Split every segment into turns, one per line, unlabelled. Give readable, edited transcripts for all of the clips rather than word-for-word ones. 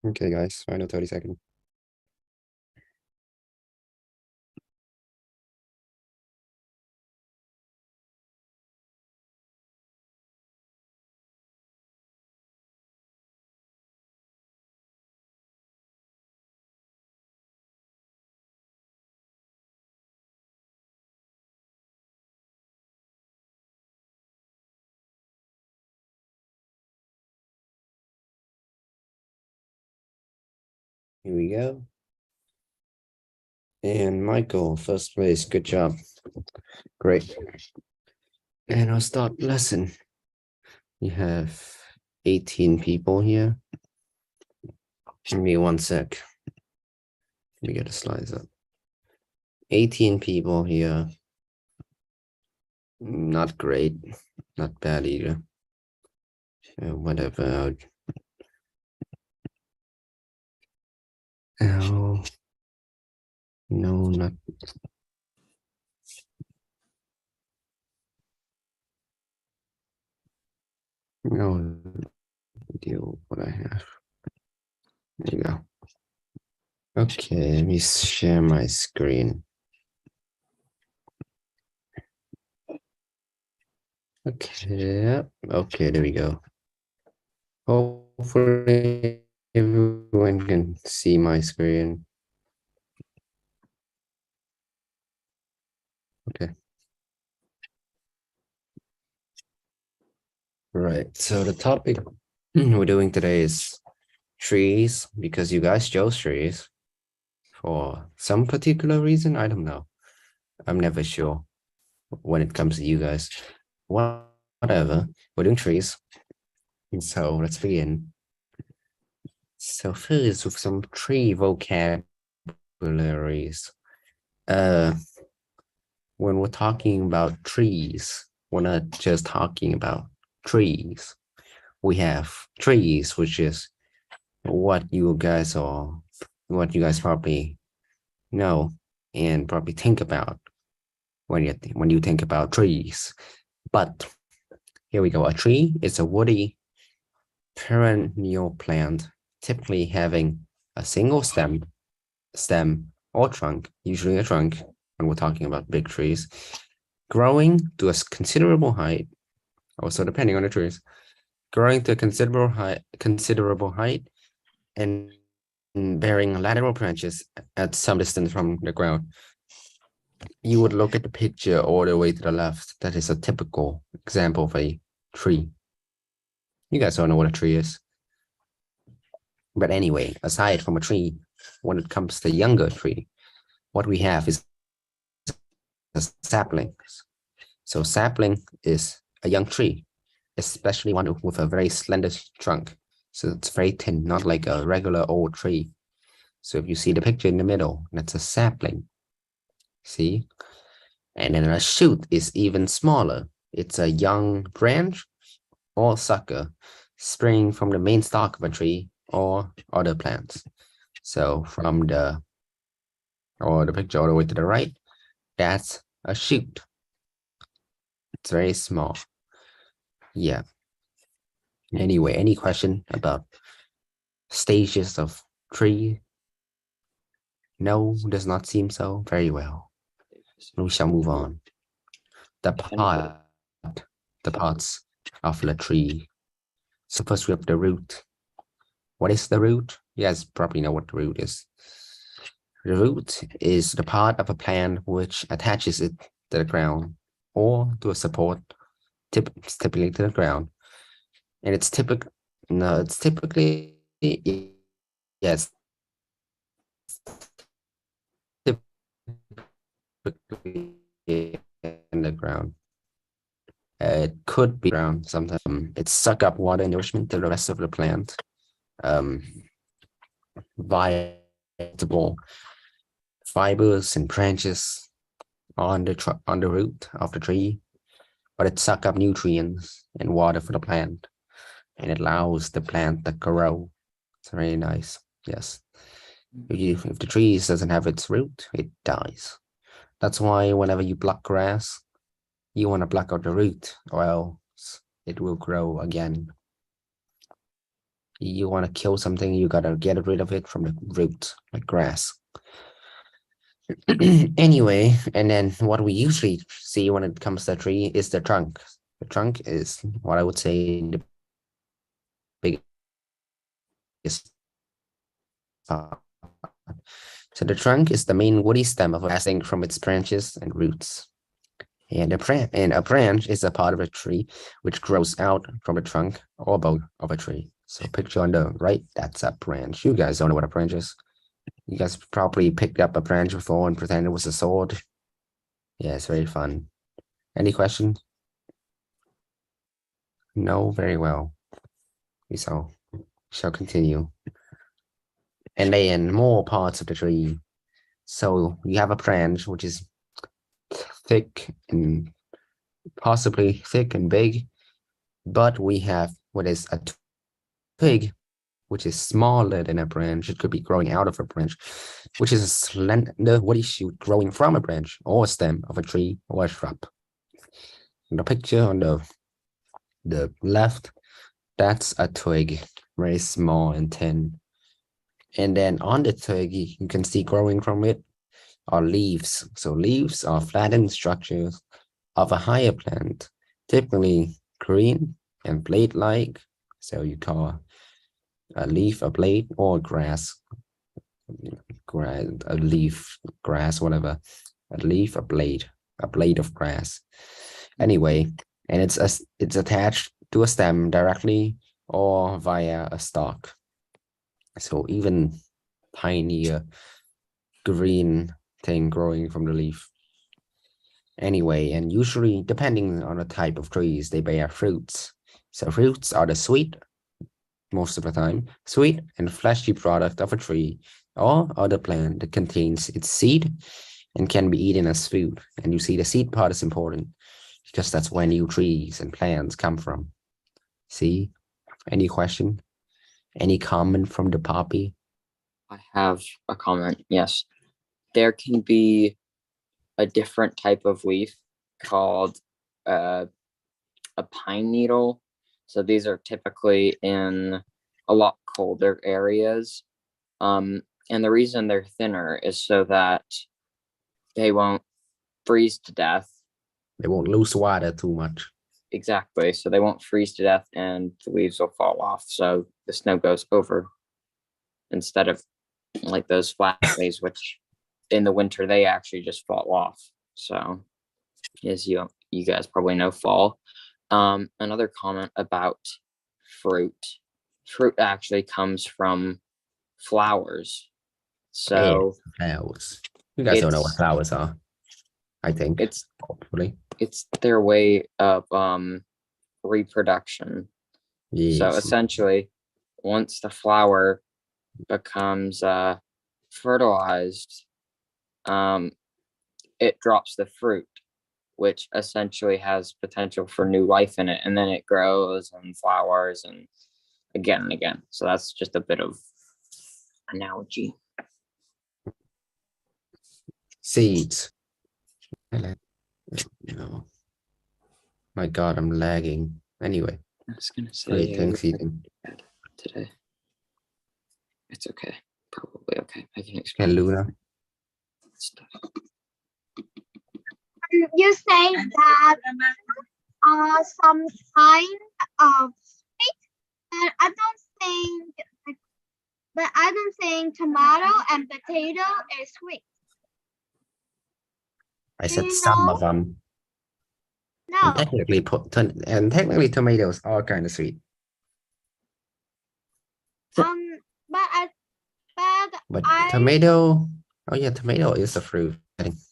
Okay, guys, final 30 seconds. Here we go. And Michael, first place. Good job. Great. And I'll start lesson. You have 18 people here. Give me 1 sec. Let me get the slides up. 18 people here. Not great. Not bad either. Whatever. Oh, no, not. No deal what I have. There you go. Okay, let me share my screen. Okay, okay, there we go. Hopefully everyone can see my screen. Okay. Right, so the topic we're doing today is trees, because you guys chose trees for some particular reason. I don't know. I'm never sure when it comes to you guys. Whatever, we're doing trees. And so let's begin. So first with some tree vocabularies. When we're talking about trees, we're not just talking about trees. We have trees, which is what you guys probably know and probably think about when you think about trees. But here we go. A tree is a woody perennial plant, typically having a single stem or trunk, usually a trunk when we're talking about big trees, growing to a considerable height, also depending on the trees, growing to a considerable height and bearing lateral branches at some distance from the ground. You would look at the picture all the way to the left. That is a typical example of a tree. You guys all know what a tree is. But anyway, aside from a tree, when it comes to younger tree, what we have is a sapling. So sapling is a young tree, especially one with a very slender trunk. So it's very thin, not like a regular old tree. So if you see the picture in the middle, that's a sapling. See? And then a shoot is even smaller. It's a young branch or sucker springing from the main stalk of a tree or other plants. So from the picture all the way to the right, that's a shoot. It's very small. Yeah. Anyway, any question about stages of tree? No, does not seem so. Very well. We shall move on. The parts of the tree. So first we have the root. What is the root? You guys probably know what the root is. The root is the part of a plant which attaches it to the ground or to a support, typically to the ground. And it's typically yes, typically in the ground. It could be ground sometimes. It suck up water and nourishment to the rest of the plant. Viable fibers and branches on the root of the tree, but it suck up nutrients and water for the plant, and it allows the plant to grow. It's very nice. Yes. If the tree doesn't have its root, it dies. That's why whenever you pluck grass, you want to pluck out the root, or else it will grow again. You want to kill something, you gotta get rid of it from the root, like grass. Anyway, and then what we usually see when it comes to a tree is the trunk. The trunk is what I would say the biggest part. So the trunk is the main woody stem of a lasting from its branches and roots. And a branch is a part of a tree which grows out from the trunk or both of a tree. So picture on the right, that's a branch. You guys don't know what a branch is. You guys probably picked up a branch before and pretended it was a sword. Yeah, it's very fun. Any questions? No, very well. We shall continue. And then more parts of the tree. So you have a branch which is thick and possibly thick and big, but we have what is a twig, which is smaller than a branch. It could be growing out of a branch, which is a slender woody shoot growing from a branch or a stem of a tree or a shrub. The picture on the left, that's a twig, very small and thin. And then on the twig, you can see growing from it are leaves. So leaves are flattened structures of a higher plant, typically green and blade-like. So you call a leaf a blade or grass, a leaf, grass, whatever. A leaf, a blade of grass. Anyway, and it's attached to a stem directly or via a stalk. So even tinier green thing growing from the leaf. Anyway, and usually depending on the type of trees, they bear fruits. So fruits are the sweet, most of the time, sweet and fleshy product of a tree or other plant that contains its seed and can be eaten as food. And you see the seed part is important because that's where new trees and plants come from. See? Any question? Any comment from the Poppe?
I have a comment. Yes, there can be a different type of leaf called a pine needle. So these are typically in a lot colder areas. And the reason they're thinner is so that they won't freeze to death.
They won't lose water too much.
Exactly. So they won't freeze to death and the leaves will fall off. So the snow goes over instead of like those flat leaves, which in the winter they actually just fall off. So as you guys probably know, fall. Another comment about fruit. Fruit actually comes from flowers.
Yeah,
So
flowers. You guys don't know what flowers are, I think. Hopefully.
It's their way of reproduction.
Yes.
So essentially, once the flower becomes fertilized, it drops the fruit, which essentially has potential for new life in it, and then it grows and flowers and again. So that's just a bit of analogy.
Seeds. No. My God, I'm lagging. Anyway.
I was gonna say
Great, thanks, Ethan.
today. It's okay. Probably okay. I can
Hey,
explain
Luna.
stuff.
You say that some kind of sweet, and I don't think tomato and potato is sweet.
I said some of them.
No.
And technically tomatoes are kind of sweet. But tomato, oh yeah, tomato is a fruit.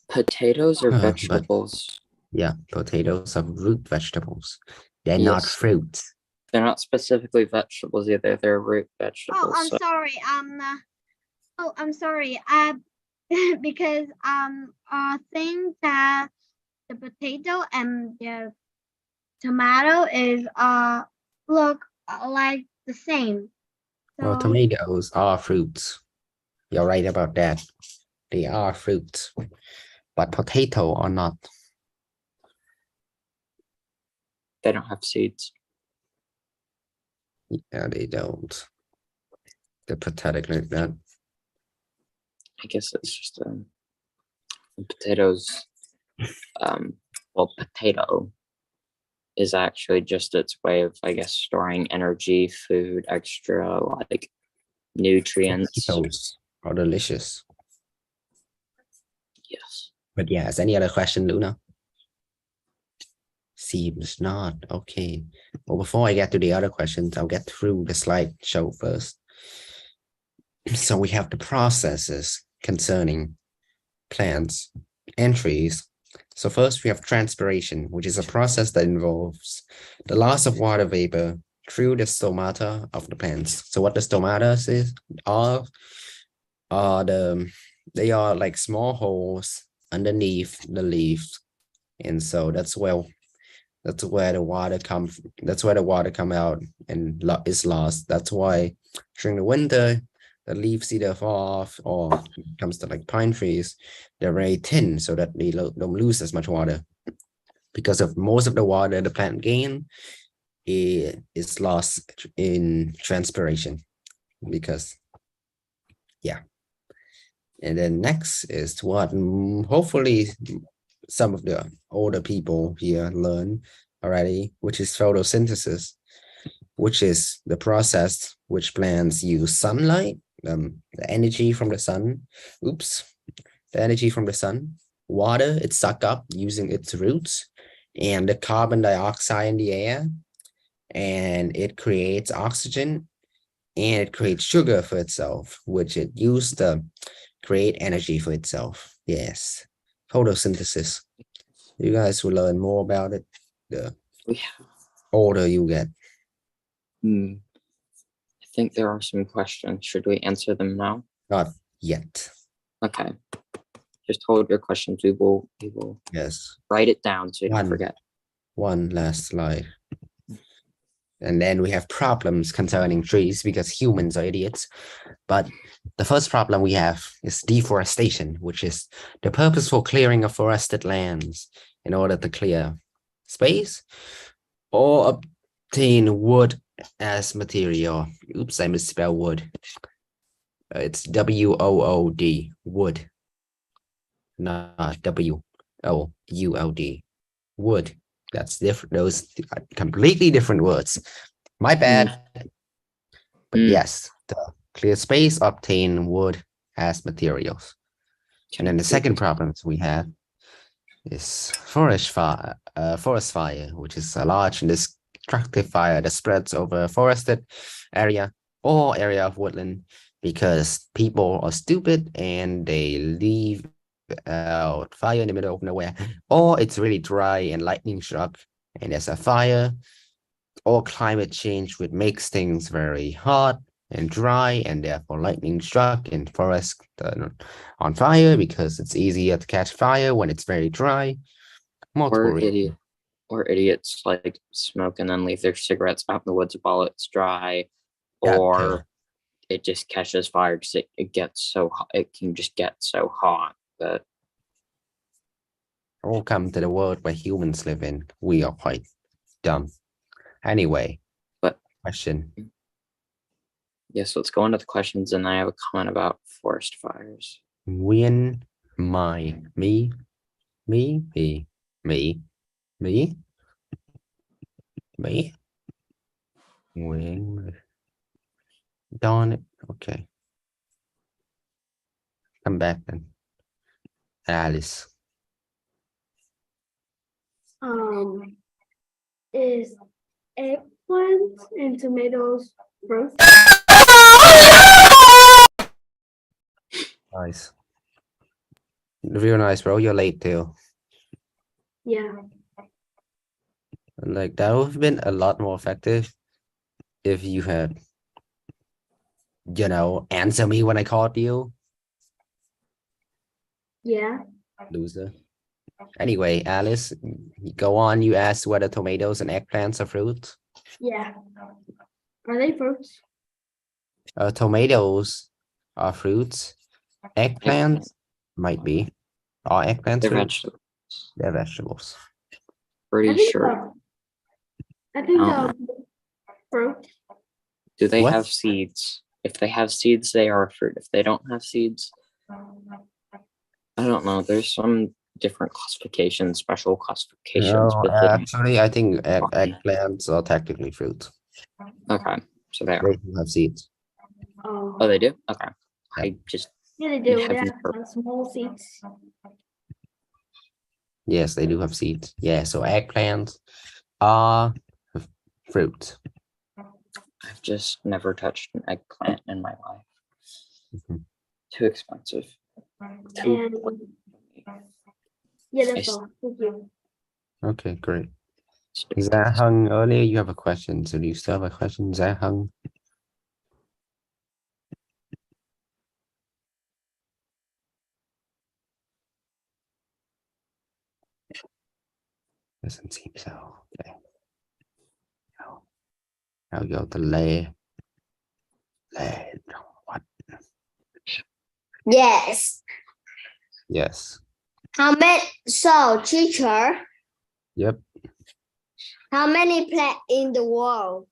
Potatoes are vegetables.
Yeah, potatoes are root vegetables. They're not fruits.
They're not specifically vegetables either. They're root vegetables.
Oh, I'm sorry. I'm sorry. Because I think that the potato and the tomato is look like the same.
So, well, tomatoes are fruits. You're right about that. They are fruits, but potato are not.
They don't have seeds.
Yeah, they don't. The pathetic like that.
I guess it's just potatoes. Well, potato is actually just its way of, I guess, storing energy, food, extra like nutrients.
Potatoes are delicious.
Yes.
But yes, any other question, Luna? Seems not. Okay. Well, before I get to the other questions, I'll get through the slideshow first. So we have the processes concerning plants and trees. So first we have transpiration, which is a process that involves the loss of water vapor through the stomata of the plants. So what the stomatas are they are like small holes underneath the leaves, and so that's where the water comes. That's where the water come out and is lost. That's why during the winter the leaves either fall off, or when it comes to like pine trees, they're very thin so that they don't lose as much water, because of most of the water the plant gain is lost in transpiration. Because yeah. And then next is what hopefully some of the older people here learn already, which is photosynthesis, which is the process which plants use sunlight, the energy from the sun, the energy from the sun, water it suck up using its roots, and the carbon dioxide in the air, and it creates oxygen, and it creates sugar for itself, which it used to create energy for itself. Yes, photosynthesis. You guys will learn more about it the older you get.
I think there are some questions. Should we answer them now?
Not yet.
Okay. Just hold your questions. We will
Yes.
write it down so you don't forget.
One last slide. And then we have problems concerning trees, because humans are idiots. But the first problem we have is deforestation, which is the purposeful clearing of forested lands in order to clear space or obtain wood as material. Oops, I misspelled wood. It's WOOD, wood, not WOULD, wood. That's different. Those are completely different words. My bad. But yes, the clear space, obtain wood as materials. And then the second problem we have is forest fire, which is a large and destructive fire that spreads over a forested area or area of woodland, because people are stupid and they leave out fire in the middle of nowhere, or it's really dry and lightning struck and there's a fire, or climate change, which makes things very hot and dry, and therefore lightning struck and forest on fire, because it's easier to catch fire when it's very dry.
Or idiots like smoke and then leave their cigarettes out in the woods while it's dry, or it just catches fire because it gets so hot. It can just get so hot that.
Welcome to the world where humans live in. We are quite dumb. Anyway,
but
question.
Yes, let's go into the questions, and I have a comment about forest fires.
Nguyen, me. Nguyen. Darn it. Okay. Come back then. Alice.
Is eggplants and tomatoes fruit?
Nice. Real nice, bro. You're late too.
Yeah.
Like, that would have been a lot more effective if you had, answer me when I called you.
Yeah.
Loser. Anyway, Alice, go on. You asked whether tomatoes and eggplants are fruits.
Yeah. Are they fruits?
Tomatoes are fruits. Eggplants might be. Are eggplants
They're
fruits?
vegetables.
They're vegetables.
Pretty sure.
I think fruit.
Do they
What?
have seeds? If they have seeds, they are a fruit. If they don't have seeds, I don't know. There's some different classifications, special classifications
No,
within.
actually, I think
botany.
eggplants are technically fruits.
Okay, so they
They
are.
do have seeds.
Oh,
Oh, they do. Okay,
Yep.
I just
yeah, they do. They
have
have some small seeds.
Yes, they do have seeds. Yeah, so eggplants are fruit.
I've just never touched an eggplant in my life.
Mhm.
Too expensive. Too.
And yeah, that's
I
all. Thank you.
Okay, great.
stick
Is
to
that
this.
Hung? Earlier you have a question, so do you still have a question? Is that Hung? Doesn't seem so. Okay. Now we go to lay. What?
Yes.
Yes.
How many? So, teacher,
Yep.
how many plants in the world?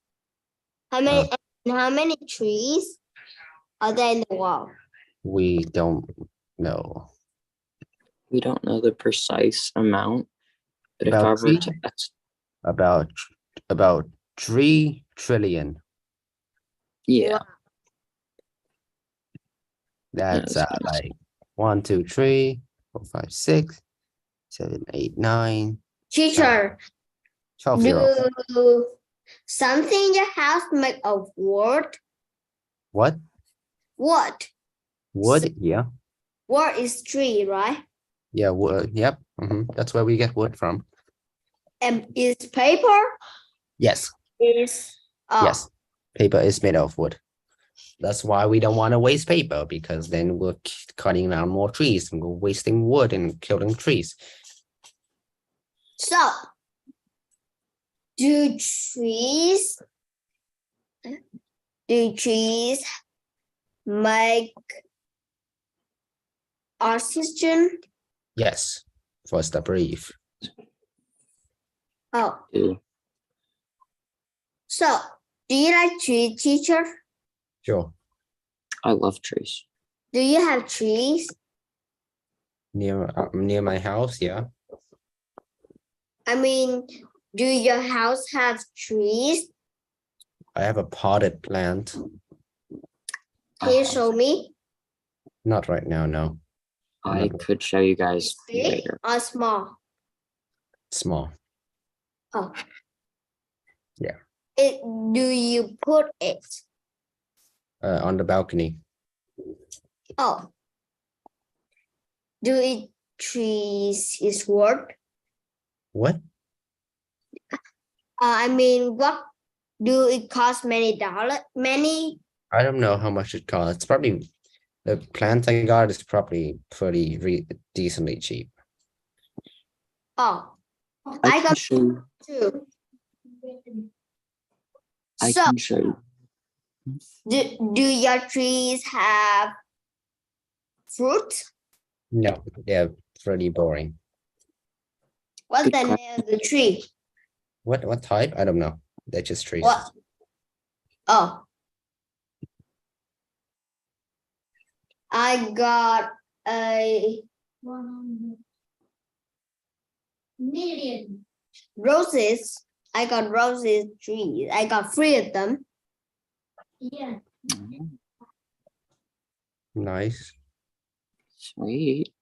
How many trees are there in the world?
We don't know.
We don't know the precise amount, but if I
About
were
three?
to,
About about 3 trillion.
yeah,
That's
that's nice.
like 1, 2, 3, 4, 5, 6, 7, 8, 9,
Teacher,
12 zero.
do something in your house make of wood?
What?
What?
Wood? Yeah.
Wood is tree, right?
Yeah, wood. Yep. That's where we get wood from.
And is paper?
Yes.
Is
Yes. Paper is made of wood. That's why we don't want to waste paper, because then we're cutting down more trees and we're wasting wood and killing trees.
So, do trees make oxygen?
Yes. For us to breathe.
Oh,
Ew.
so do you like tree, teacher?
Sure.
I love trees.
Do you have trees?
Near my house, yeah.
I mean, do your house have trees?
I have a potted plant.
Can you show me?
Not right now, no.
I could show you guys
Big
later.
or small?
Small.
Oh.
Yeah.
Do you put it?
On the balcony.
Oh. Do it trees is worth?
What?
I mean, what do it cost many dollars? Many?
I don't know how much it costs. It's probably the plant I got is probably pretty decently cheap.
Oh,
I
I
can
got
show you.
two.
I
So,
can show you.
do your trees have fruit?
No, they're pretty boring.
What's
Good
the
question.
name of the tree?
What type? I don't know. They're just trees.
What? Oh. I got a 100,000,000 roses. I got roses trees. I got 3 of them. Yeah.
Nice.
Sweet.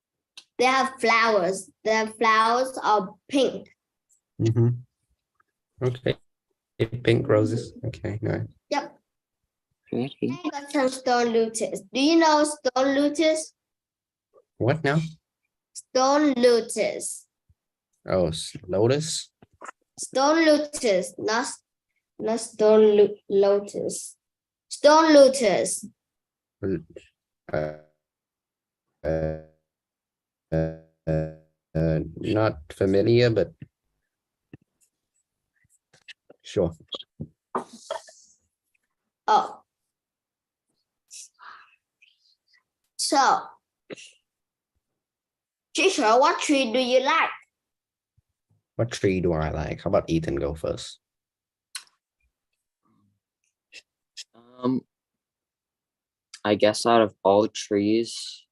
They have flowers. The flowers are pink.
Okay. Pink roses. Okay, nice.
Yep.
Pretty.
I got some stone lotus. Do you know stone lotus?
What now?
Stone lotus.
Oh, lotus.
Stone lotus, not stone lotus. Stone lotus.
Uh, uh, not familiar, but sure.
Oh. So, teacher, what tree do you like?
What tree do I like? How about Ethan go first?
I guess out of all trees,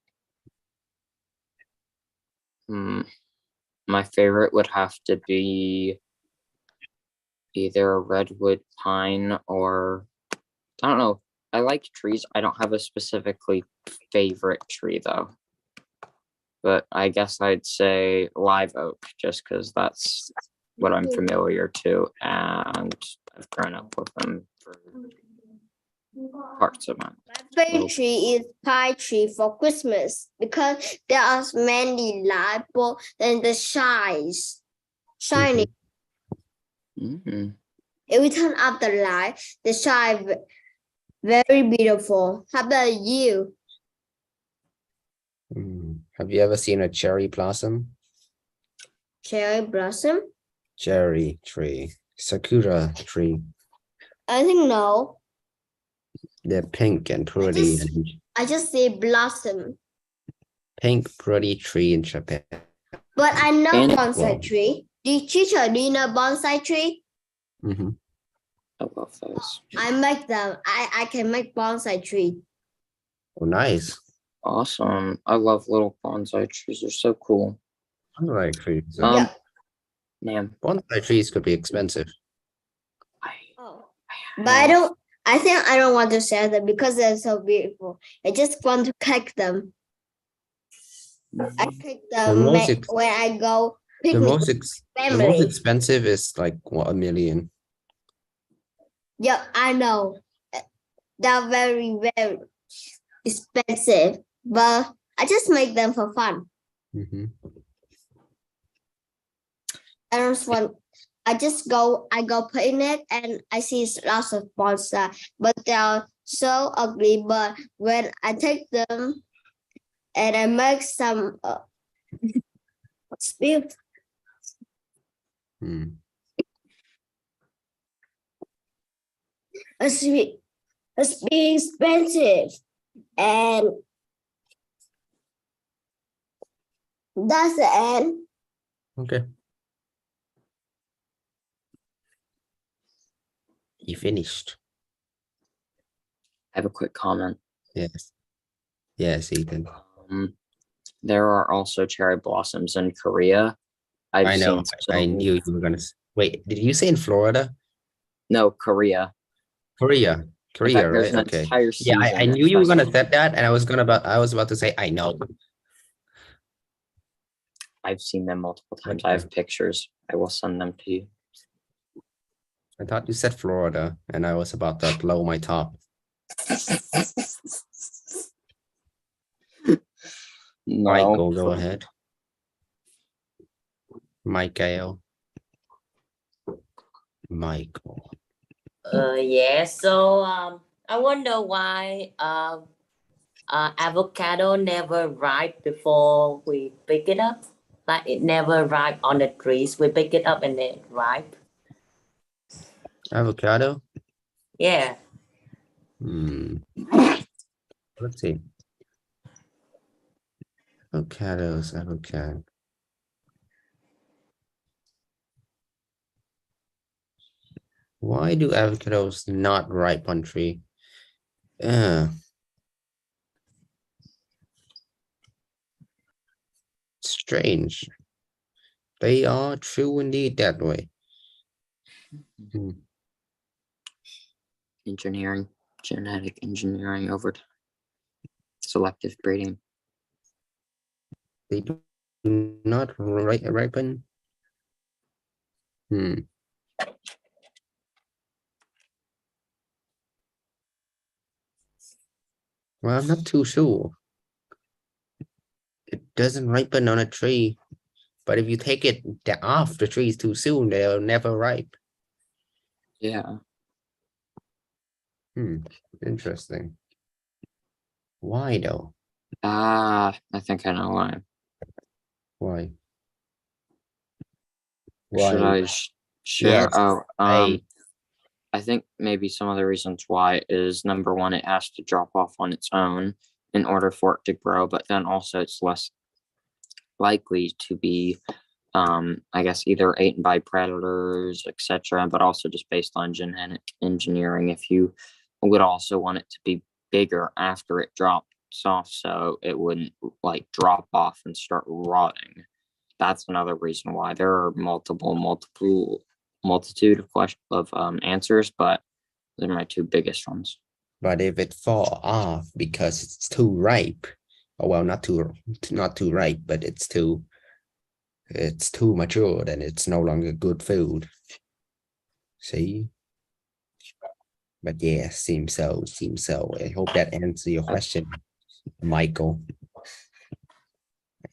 my favorite would have to be either a redwood pine or I don't know. I like trees. I don't have a specifically favorite tree though. But I guess I'd say live oak just because that's what I'm familiar to and I've grown up with them for parts of my
My favorite tree is pine tree for Christmas because there are many light bulbs and the shining.
Mhm.
If we turn up the light, the shine very beautiful. How about you?
Have you ever seen a cherry blossom?
Cherry blossom?
Cherry tree, sakura tree.
I think no.
They're pink and pretty.
I just say blossom.
Pink, pretty tree in Japan.
But I know
And-
bonsai tree. Teacher, do you know bonsai tree?
Mm-hmm.
I love those.
I make them. I can make bonsai tree.
Oh, nice.
Awesome. I love little bonsai trees. They're so cool.
I like trees.
Yeah.
Man,
Bonsai trees could be expensive.
Oh. But I think I don't want to sell them because they're so beautiful. I just want to cake them. I cake them when I go
The
picnic
most,
with
the most
family.
expensive is like what, $1 million.
Yeah, I know. They're very, very expensive. But I just make them for fun.
Mm-hmm.
I go picnic and I see lots of bonsai, but they are so ugly. But when I take them and I make some spill,
Mm.
it's being expensive, and that's the end.
Okay. He finished.
I have a quick comment.
Yes. Yes, Ethan.
There are also cherry blossoms in Korea.
I know. I knew you were gonna. Wait, did you say in Florida?
No, Korea.
Korea. Korea,
there's
right?
an
Okay.
entire
Yeah, I
season
knew you were gonna
especially.
say that, and I was about to say I know.
I've seen them multiple times.
Okay.
I have pictures. I will send them to you.
I thought you said Florida, and I was about to blow my top.
No.
Michael, go ahead. Michael. Michael.
Yeah, so I wonder why avocado never ripe before we pick it up. Like it never ripe on the trees. We pick it up and then it ripe.
Avocado?
Yeah.
Let's see. Avocados, avocado. Why do avocados not ripe on tree? Strange. They are true indeed that way.
Engineering, genetic engineering over time. Selective breeding.
They do not ripen. Well, I'm not too sure. It doesn't ripen on a tree, but if you take it off the trees too soon, they'll never ripe.
Yeah.
Interesting. Why though?
I think I know why.
Why?
Should I share?
Yes.
I think maybe some of the reasons why is number one, it has to drop off on its own in order for it to grow, but then also it's less likely to be, I guess, either eaten by predators, etc., but also just based on genetic engineering. If you would also want it to be bigger after it drops off, so it wouldn't like drop off and start rotting. That's another reason why there are multitude of answers, but they're my two biggest ones.
But if it fall off because it's too ripe, or well, not too ripe, but it's too mature, then it's no longer good food. See? But yeah, seems so. I hope that answers your question, Michael.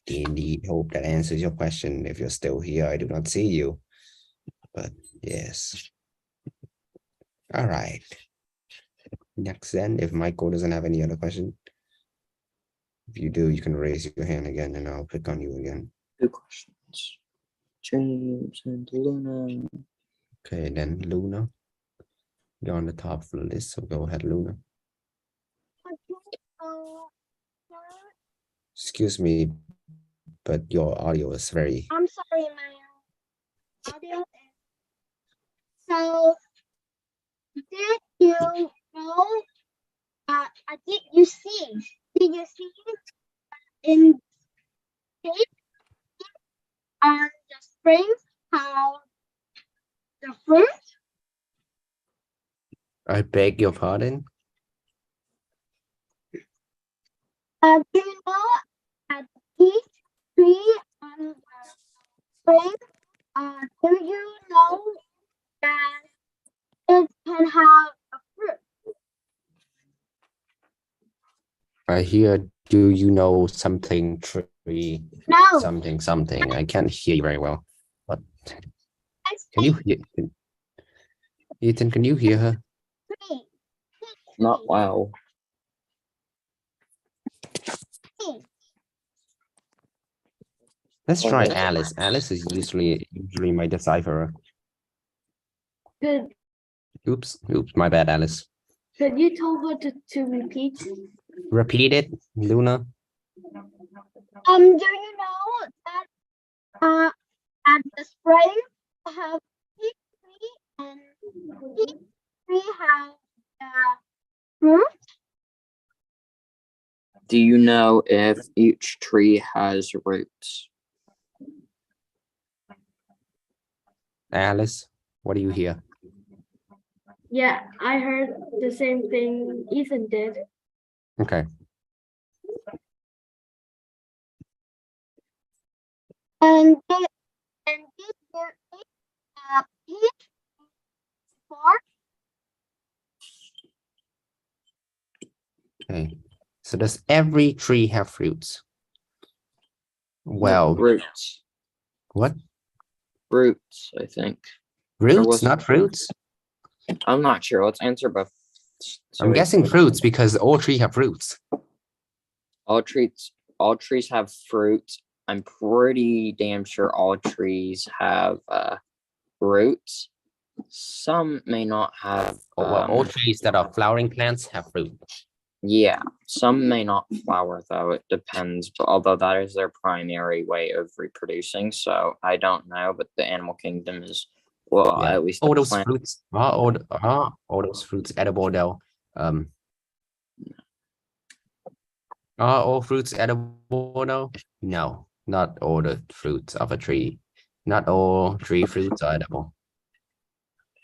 Indeed, hope that answers your question. If you're still here, I do not see you. But yes. All right. Next then, if Michael doesn't have any other question. If you do, you can raise your hand again and I'll pick on you again.
Two questions. James and Luna.
Okay, then Luna. You're on the top of the list, so go ahead, Luna. Excuse me, but your audio is very...
I'm sorry, my audio. So, did you know? Did you see in on the spring how the fruit?
I beg your pardon?
Do you know at each tree on the spring? Do you know that it can have a fruit?
I hear, do you know something tree?
No.
Something. I can't hear you very well. But can you hear? Ethan, can you hear her?
Tree.
Not well.
Let's try Alice. Alice is usually my decipherer.
Could
Oops, my bad, Alice.
you tell her to repeat?
Repeat it, Luna.
Do you know that at the spring have each tree and each tree have fruit?
Do you know if each tree has roots?
Alice, what do you hear?
Yeah, I heard the same thing Ethan did.
Okay.
And did you eat peach before?
Okay. So does every tree have fruits? Well,
Roots.
what?
Roots, I think.
Roots, not fruits?
I'm not sure. Let's answer both.
I'm guessing fruits because all trees have fruits.
All trees have fruit. I'm pretty damn sure all trees have roots. Some may not have.
Well, all trees that are flowering plants have fruit.
Yeah, some may not flower though. It depends. But although that is their primary way of reproducing, so I don't know. But the animal kingdom is
Yeah.
at least
all those fruits are all those fruits edible though. Are all fruits edible though? No, not all the fruits of a tree. Not all tree fruits are edible.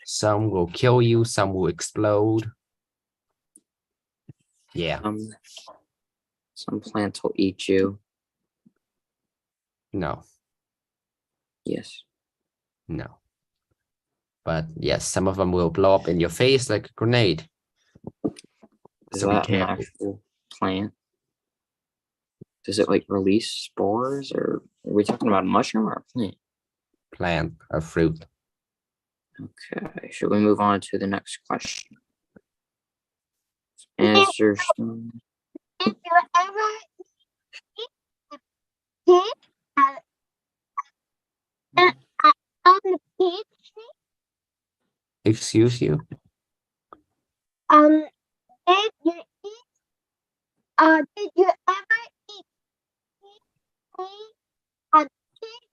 Some will kill you, some will explode. Yeah.
Some plants will eat you.
No.
Yes.
No. But yes, some of them will blow up in your face like a grenade.
Is
So be
that an
careful.
actual plant? Does it like release spores, or are we talking about a mushroom or a plant?
Plant, a fruit.
Okay, should we move on to the next question? Answer.
Did you ever eat a peach on the peach tree?
Excuse you?
Did you eat? Did you ever eat peach on peach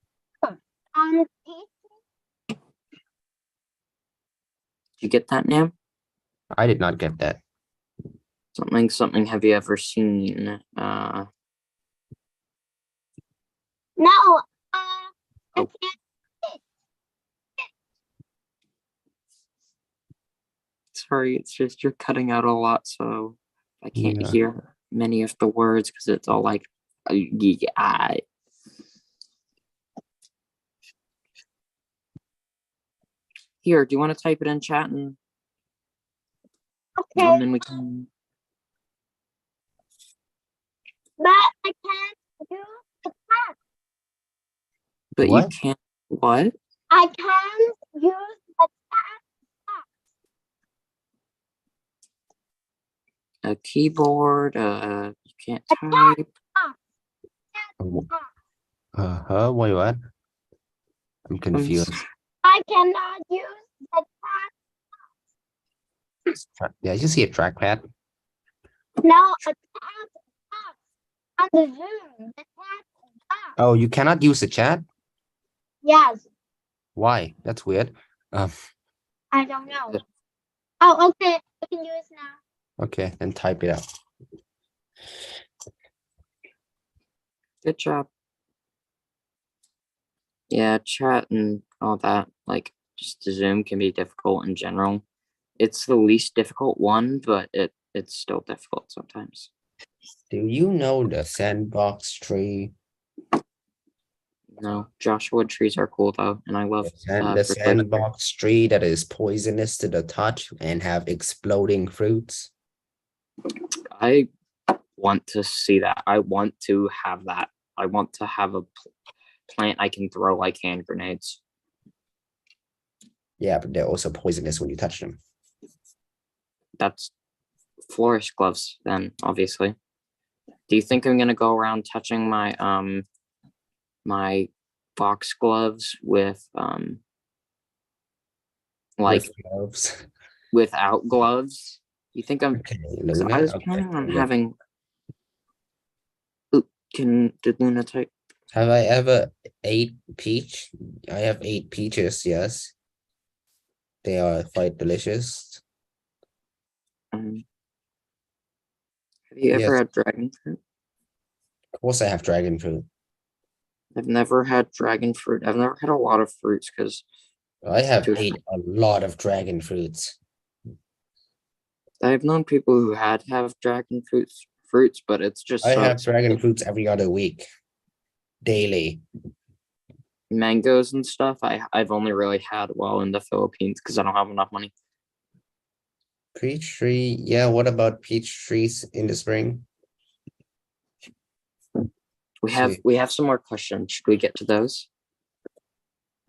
tree?
Did you get that, Nam?
I did not get that.
Something have you ever seen?
No. I
Oh.
can't.
Sorry, it's just you're cutting out a lot, so I can't
Yeah.
hear many of the words because it's all like, yeah. Here, do you want to type it in chat and
Okay.
then we can?
But I can't use the cat.
But
What?
you can't. What?
I can't use the
A keyboard. You can't
A
type.
cat.
Wait, what? I'm confused.
I cannot use the cat.
Yeah, I just see a trackpad.
No, a cat box on the Zoom. The cat box.
Oh, you cannot use the chat?
Yes.
Why? That's weird.
I don't know. Oh, okay. I can use now.
Okay, then type it out.
Good job. Yeah, chat and all that, like just Zoom can be difficult in general. It's the least difficult one, but it's still difficult sometimes.
Do you know the sandbox tree?
No, Joshua trees are cool though, and I love
The
fruit.
sandbox tree that is poisonous to the touch and have exploding fruits.
I want to see that. I want to have that. I want to have a plant I can throw like hand grenades.
Yeah, but they're also poisonous when you touch them.
That's florist gloves then, obviously. Do you think I'm gonna go around touching my my box gloves with like
With gloves.
without gloves? You think I'm
Okay,
so
Luna.
I was
Okay,
planning on
yeah.
having Ooh, did Luna type?
Have I ever ate peach? I have 8 peaches, yes. They are quite delicious.
Have you ever
Yes.
had dragon fruit?
Of course I have dragon fruit.
I've never had dragon fruit. I've never had a lot of fruits because
I have
Too-
ate a lot of dragon fruits.
I've known people who have dragon fruits, but it's just
I
so
have dragon fruits every other week. Daily.
mangoes and stuff. I've only really had while in the Philippines because I don't have enough money.
Peach tree. Yeah, what about peach trees in the spring?
We have some more questions. Should we get to those?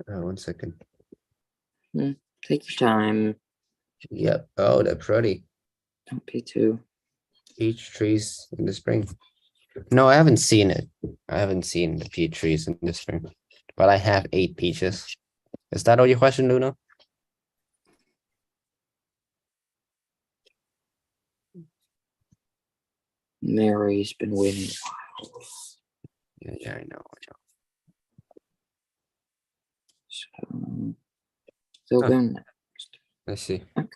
1 second.
Take your time.
Yep. Oh, they're pretty.
Don't be too.
Peach trees in the spring. No, I haven't seen it. I haven't seen the peach trees in the spring. But I have 8 peaches. Is that all your question, Luna?
Mary's been waiting a while.
Yeah, I know.
So, still
Oh.
going.
Let's see.
Okay.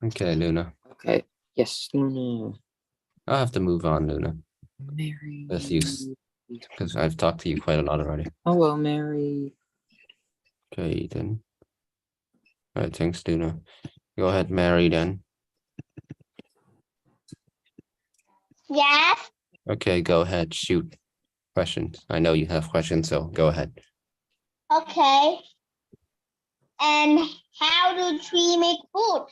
Okay, Luna.
Okay. Yes, Luna.
I'll have to move on, Luna.
Mary.
Let's use because I've talked to you quite a lot already.
Hello, Mary.
Okay, then. All right, thanks, Luna. Go ahead, Mary, then.
Yes.
Okay, go ahead. Shoot questions. I know you have questions, so go ahead.
Okay. And how do trees make food?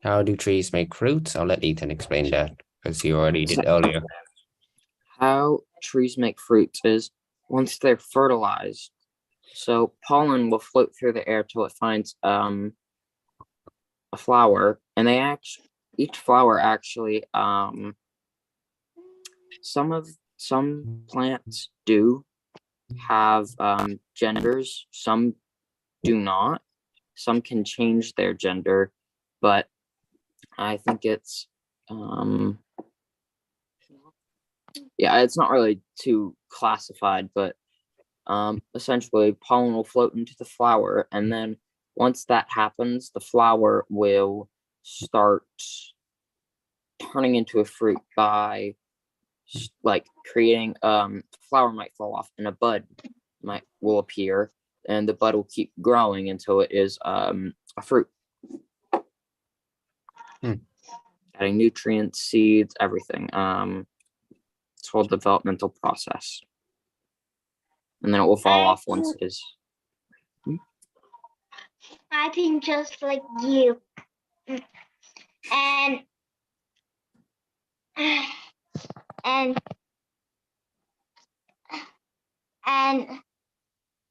How do trees make fruits? I'll let Ethan explain that because he already did earlier.
How trees make fruits is once they're fertilized, so pollen will float through the air till it finds a flower, and each flower actually some plants do have genders, some do not. Some can change their gender, but I think it's yeah, it's not really too classified, but essentially pollen will float into the flower, and then once that happens, the flower will start turning into a fruit by like creating flower might fall off and a bud will appear, and the bud will keep growing until it is a fruit. Adding nutrients, seeds, everything. It's called developmental process, and then it will fall off once it is.
I think just like you, and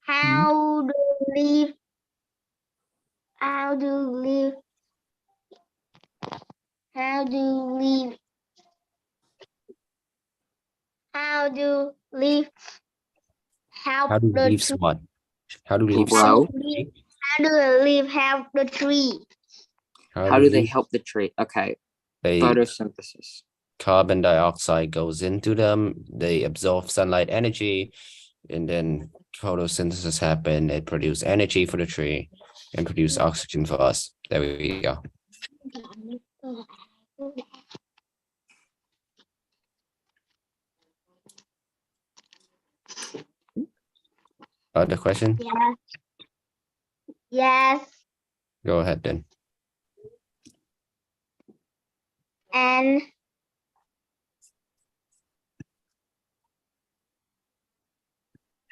how do leaf how do leaf how do leaf how do leaf help
How do
the
leaves
tree?
what? How do leaves
grow?
help the tree?
How do the leaf help the tree?
How do they
leaves-
help the tree? Okay,
They
photosynthesis.
carbon dioxide goes into them. They absorb sunlight energy, and then photosynthesis happen. It produce energy for the tree and produce oxygen for us. There we go. Other question?
Yes. Yes.
Go ahead then.
And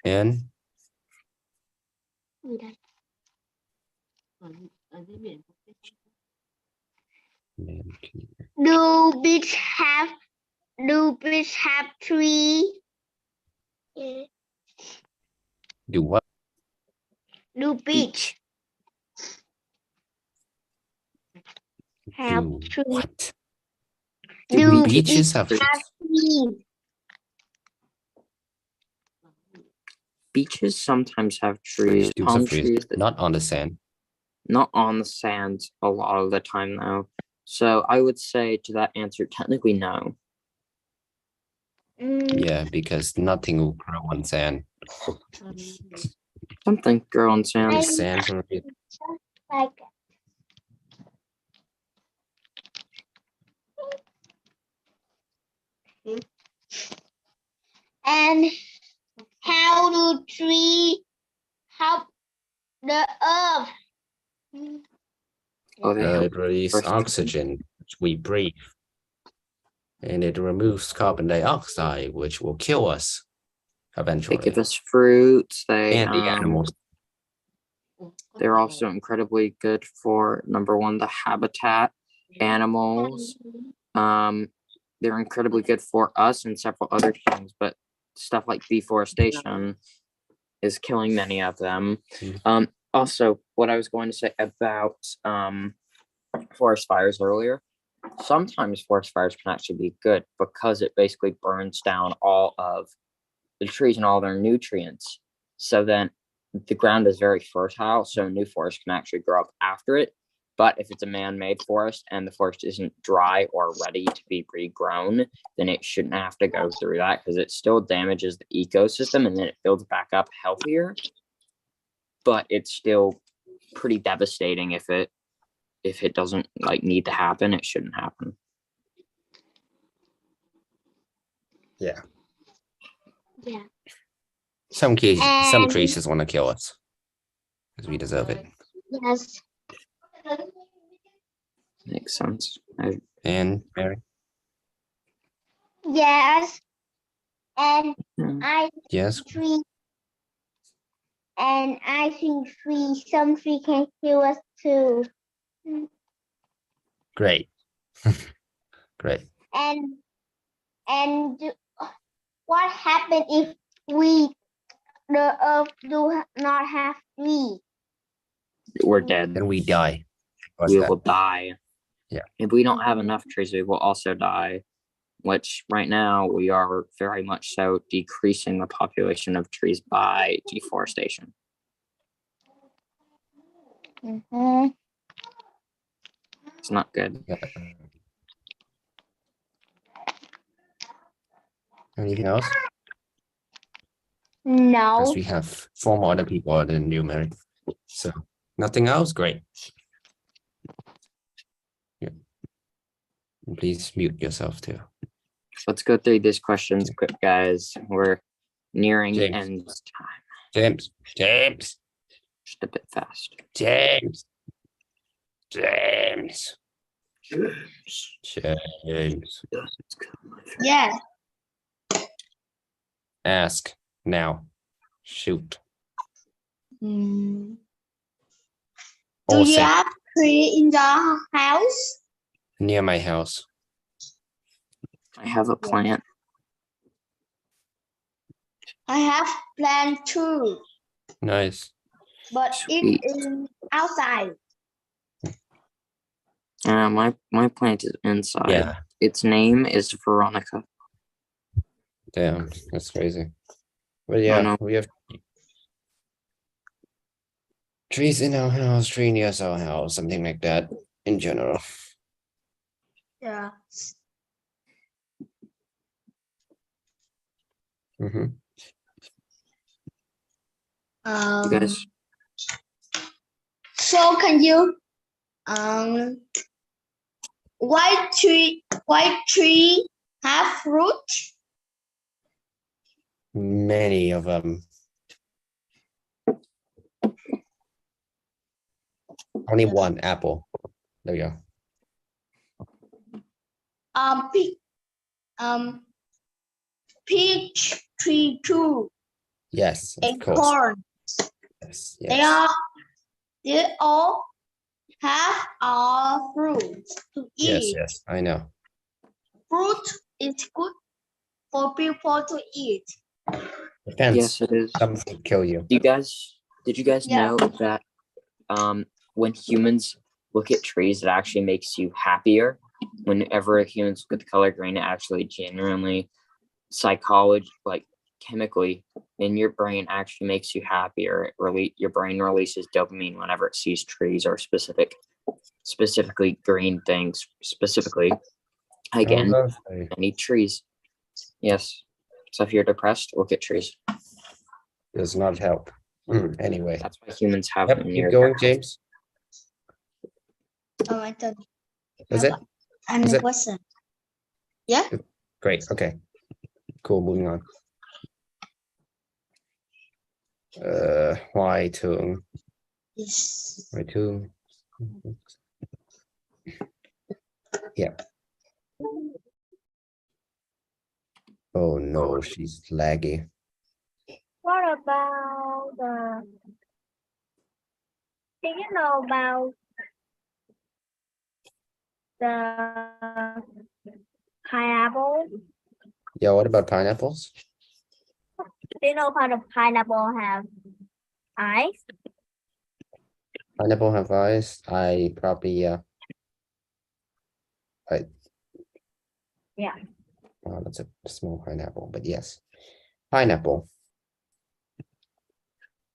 And
do beach have tree?
do what?
Do beach have
Do
tree?
what?
Do
beaches have
trees?
Beaches sometimes have trees,
do
palm
have trees,
trees,
not on the sand.
not on the sand a lot of the time though. So I would say to that answer, technically no.
Yeah, because nothing will grow on sand.
Something grow on sand.
Sand from it.
Like and how do trees help the earth?
Oh, they help.
It releases
first-
oxygen, which we breathe. And it removes carbon dioxide, which will kill us
They
eventually.
give us fruits. They
And the animals.
They're also incredibly good for number one, the habitat, animals. They're incredibly good for us and several other things, but stuff like deforestation is killing many of them. Also, what I was going to say about forest fires earlier, sometimes forest fires can actually be good because it basically burns down all of the trees and all their nutrients. So then the ground is very fertile, so new forest can actually grow up after it. But if it's a man-made forest and the forest isn't dry or ready to be regrown, then it shouldn't have to go through that because it still damages the ecosystem and then it builds back up healthier. But it's still pretty devastating if it doesn't like need to happen. It shouldn't happen.
Yeah.
Yeah.
Some trees
And-
just want to kill us because we deserve it.
Yes.
Makes sense.
And Mary?
Yes. And
Hmm.
I
Yes.
tree. And I think some tree can kill us too.
Great. Great.
And what happens if the earth do not have trees?
We're dead.
Then we die. What's
We
that?
will die.
Yeah.
If we don't have enough trees, we will also die. Which right now we are very much so decreasing the population of trees by deforestation.
Mm-hmm.
It's not good.
Yeah. Anything else?
No.
Because we have 4 more other people other than you, Mary. So nothing else? Great. Yeah. Please mute yourself too.
Let's go through these questions quick, guys. We're nearing
James.
end time.
James.
Just a bit fast.
James.
Yes.
Ask now. Shoot.
Do
Or
you
say
have tree in your house?
near my house.
I have a plant.
I have plant too,
Nice.
but
Sweet.
it is outside.
My plant is inside.
Yeah.
Its name is Veronica.
Damn, that's crazy. But
I
yeah,
know.
we have trees in our house, tree near our house, something like that in general.
Yeah.
Mm-hmm.
You guys,
So can you white tree have fruit?
Many of them. Only one apple. There you go.
Peach tree too.
Yes, of
And
course.
corn.
Yes,
They
yes.
all have fruit to
Yes,
eat.
yes, I know.
Fruit is good for people to eat.
Depends.
yes, it is.
Some could kill you.
Did you guys
Yeah.
know that when humans look at trees, it actually makes you happier? Whenever humans look at the color green, it actually genuinely chemically in your brain actually makes you happier. Your brain releases dopamine whenever it sees trees or specifically green things. Specifically, again,
lovely.
I need trees. Yes. So if you're depressed, look at trees.
Does not help. Anyway.
That's why humans have
Yep,
them
keep
near
going,
their
James.
Oh my God.
Is it?
And
Is
the
it?
question. Yeah.
Great. Okay. Cool. Moving on. Why to?
Yes.
Why to? Yeah. Oh no, she's laggy.
What about do you know about the pineapple?
Yeah, what about pineapples?
Do you know how the pineapple have eyes?
Pineapple have eyes. I probably
Yeah.
Oh, that's a small pineapple, but yes. Pineapple.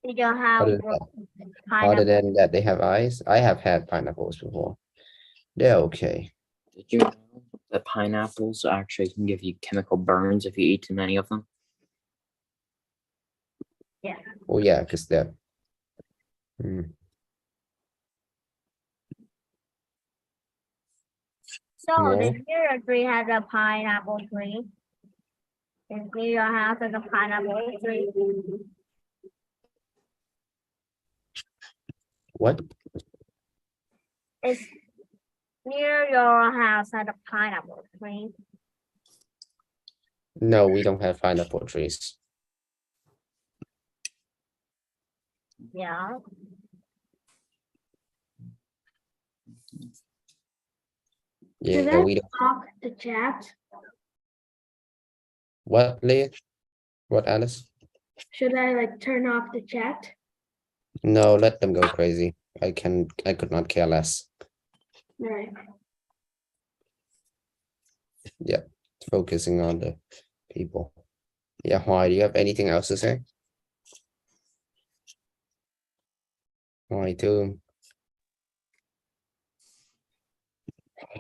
Do you have
Other
pineapple?
than that, they have eyes. I have had pineapples before. They're okay.
Did you know that pineapples actually can give you chemical burns if you eat too many of them?
Yeah.
Oh yeah, because they're
So
No.
the near tree has a pineapple tree. And near your house has a pineapple tree.
What?
It's near your house has a pineapple tree.
No, we don't have pineapple trees.
Yeah.
Yeah, we don't.
Off the chat.
What, Leah? What, Alice?
Should I like turn off the chat?
No, let them go crazy. I could not care less.
Right.
Yeah, focusing on the people. Yeah, why? Do you have anything else to say? Why too?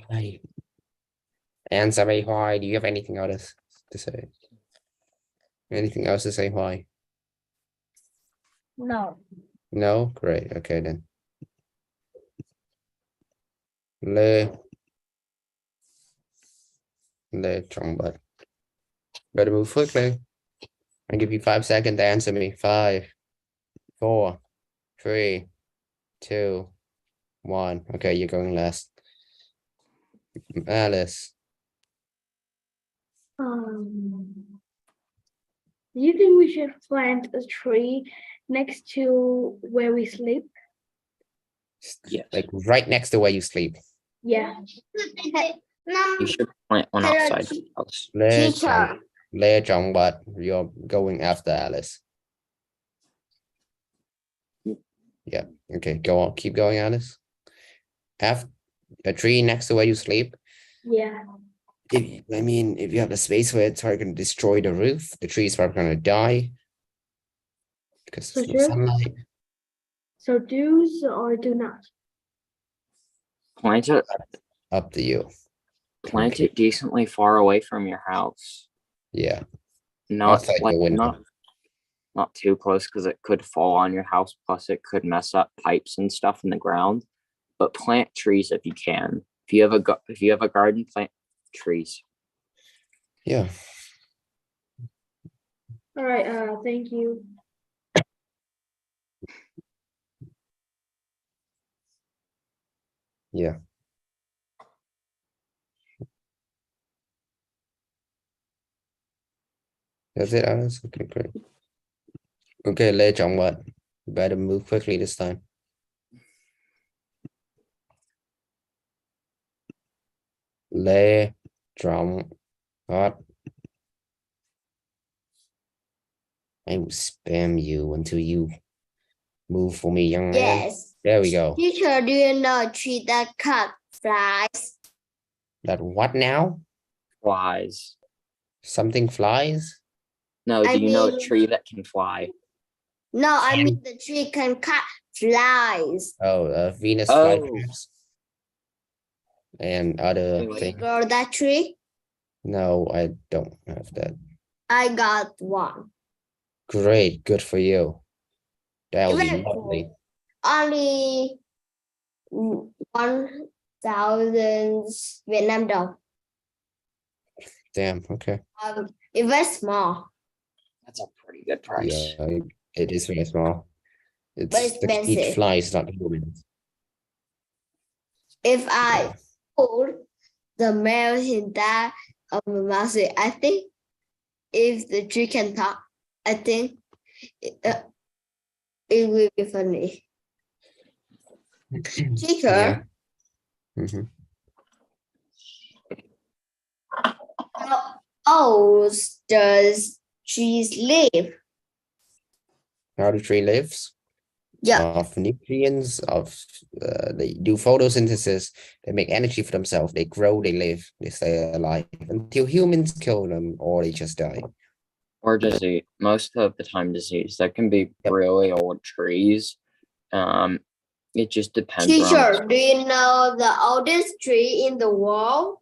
Why? Answer me why. Do you have anything else to say? Anything else to say why?
No.
No? Great. Okay then. Le. Lê Trọng Bật. Better move quickly. I give you 5 seconds to answer me. 5, 4, 3, 2, 1. Okay, you're going last. Alice.
Do you think we should plant a tree next to where we sleep?
Yes.
Like right next to where you sleep.
Yeah.
You should plant one outside the house.
Teacher.
Lê Trọng Bật, you're going after Alice. Yeah. Okay, go on. Keep going, Alice. Have a tree next to where you sleep.
Yeah.
If you have a space where it's probably going to destroy the roof, the tree is probably going to die because
For
of the
sure.
sunlight.
So do's or do not?
Plant it.
Up to you.
Plant
Okay.
it decently far away from your house.
Yeah.
Not
Outside
like
the window.
not too close because it could fall on your house. Plus, it could mess up pipes and stuff in the ground. But plant trees if you can. If you have a garden, plant trees.
Yeah.
All right. Thank you.
Yeah. That's it, Alice. Okay, great. Okay, Lê Trọng Bật. You better move quickly this time. Lê Trọng Bật. I will spam you until you move for me, young man.
Yes.
There we go.
Teacher, do you know a tree that cut flies?
That what now?
Flies.
Something flies?
No,
I
do you know a
mean-
tree that can fly?
No, I mean the tree can cut flies.
Oh, Venus
Oh.
flytraps. And other
Wait.
things.
Grow that tree?
No, I don't have that.
I got one.
Great, good for you. That would be
Very
lovely.
cool. Only 1,000 Vietnam đồng.
Damn, okay.
It's very small.
That's a pretty good price.
Yeah, it is very small. It's
But
the each
expensive.
flies, not humans.
If I
Yeah.
put the male in that of the mouse, I think if the tree can talk, I think it will be funny. Teacher,
Yeah. Mhm.
how old does trees live?
How the tree lives?
Yeah.
Of nutrients, they do photosynthesis, they make energy for themselves, they grow, they live, they stay alive until humans kill them or they just die.
Or disease. Most of the time disease. That can be
Yep.
really old trees. It just depends
Teacher,
on
do you know the oldest tree in the world?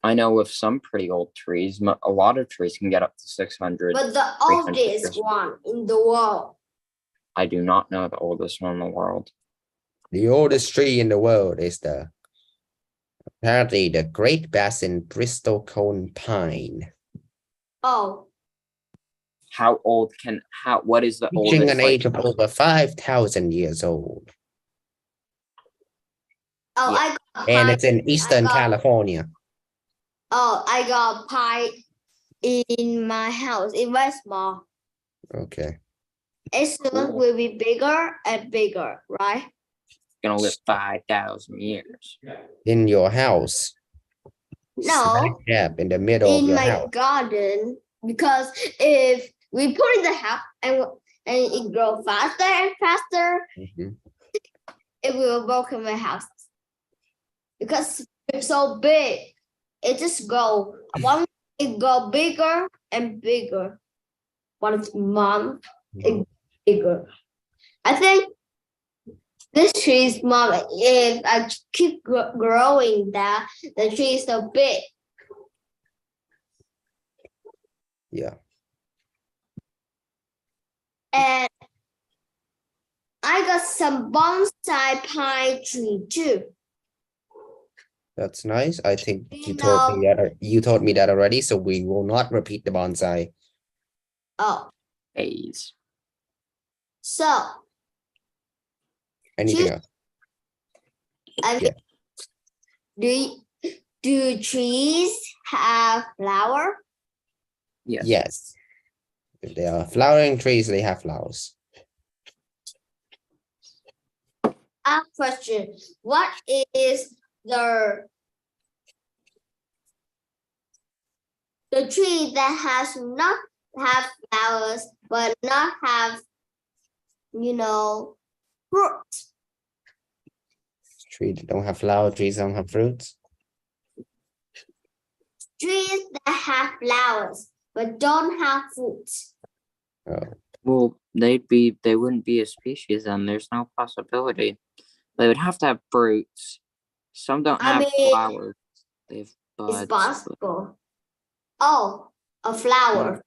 I know with some pretty old trees, a lot of trees can get up to 600.
But the
300
oldest
years.
one in the world.
I do not know the oldest one in the world.
The oldest tree in the world is apparently the Great Basin Bristol Cone Pine,
Oh,
what is the
reaching
oldest?
an age of over 5,000 years old.
oh,
Yeah.
I got
And
pie.
it's in Eastern California.
Oh, I got pie in my house. It's very small.
Okay.
It soon will be bigger and bigger, right?
Gonna live 5,000 years.
In your house.
No.
Smack dab in the middle of
In
your
my
house.
garden, because if we put in the house and it grow faster and faster,
Mhm.
it will broken my house. Because it's so big, it just go it go bigger and bigger. 1 month, it bigger. I think this tree is small. If I keep growing that, the tree is so big.
Yeah.
And I got some bonsai pine tree too.
That's nice. I think you
You
told me
know,
that. You told me that already, so we will not repeat the bonsai.
oh,
A's.
so
Anything
choose-
else?
I mean,
Yeah.
do trees have flower?
Yes.
Yes. If they are flowering trees, they have flowers.
Question. What is the tree that has not have flowers but not have, fruit?
Trees don't have flower. Trees don't have fruits.
Trees that have flowers but don't have fruits.
Well, they wouldn't be a species then. There's no possibility. They would have to have fruits. Some don't have flowers. They have buds.
It's possible. Oh, a flower.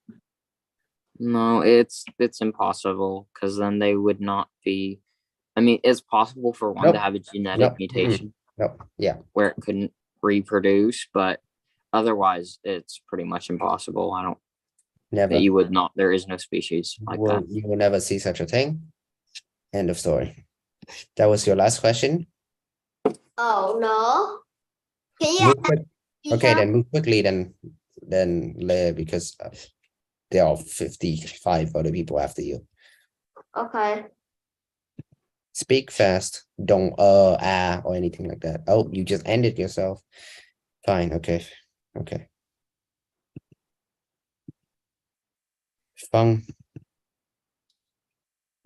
No, it's impossible because then they would not be. I mean, it's possible for one to have a genetic mutation
No, yeah.
where it couldn't reproduce, but otherwise, it's pretty much impossible. I don't.
Never.
You would not. There is no species like that.
You will never see such a thing. End of story. That was your last question.
Oh no. Can you
Move quick. Okay,
Peter?
then move quickly. Then because there are 55 other people after you.
Okay.
Speak fast. Don't or anything like that. Oh, you just ended yourself. Fine. Okay. Okay. Fun.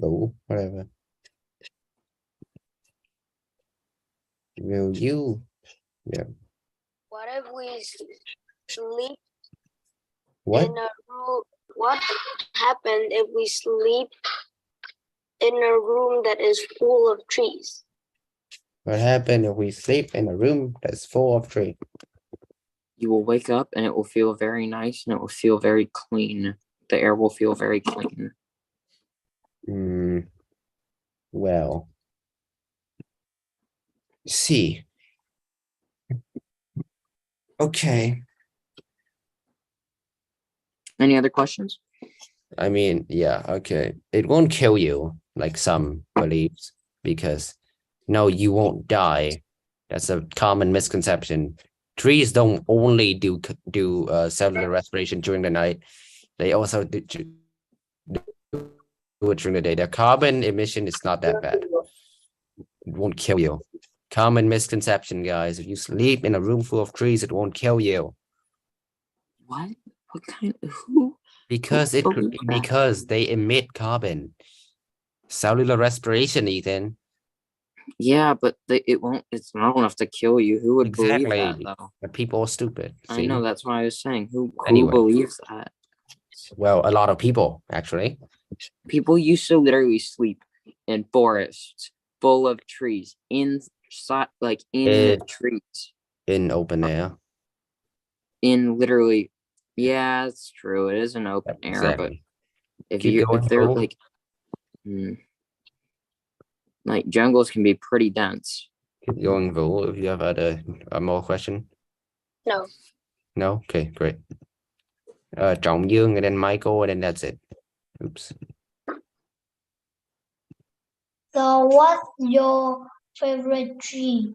Oh, whatever. Will you? Yeah.
What if we sleep
What?
in a room? What happened if we sleep in a room that is full of trees?
What happened if we sleep in a room that's full of trees?
You will wake up and it will feel very nice and it will feel very clean. The air will feel very clean.
Well, see. Okay.
Any other questions?
I mean, yeah, okay. It won't kill you like some believes because no, you won't die. That's a common misconception. Trees don't only do cellular respiration during the night. They also do it during the day. Their carbon emission is not that bad. It won't kill you. Common misconception, guys. If you sleep in a room full of trees, it won't kill you.
What? What kind of who?
Because they emit carbon. Cellular respiration, Ethan.
Yeah, but it won't. It's not enough to kill you. Who would believe that though?
But people are stupid.
I know. That's why I was saying. Who
Anyway.
believes that?
Well, a lot of people actually.
People used to literally sleep in forests full of trees inside, like in trees,
in open air.
in literally. Yeah, it's true. It is an open air, but if they're like jungles can be pretty dense.
Keep going, Vũ. If you have a more question.
No.
No? Okay, great. Trọng Dương and then Michael and then that's it. Oops.
So what's your favorite tree?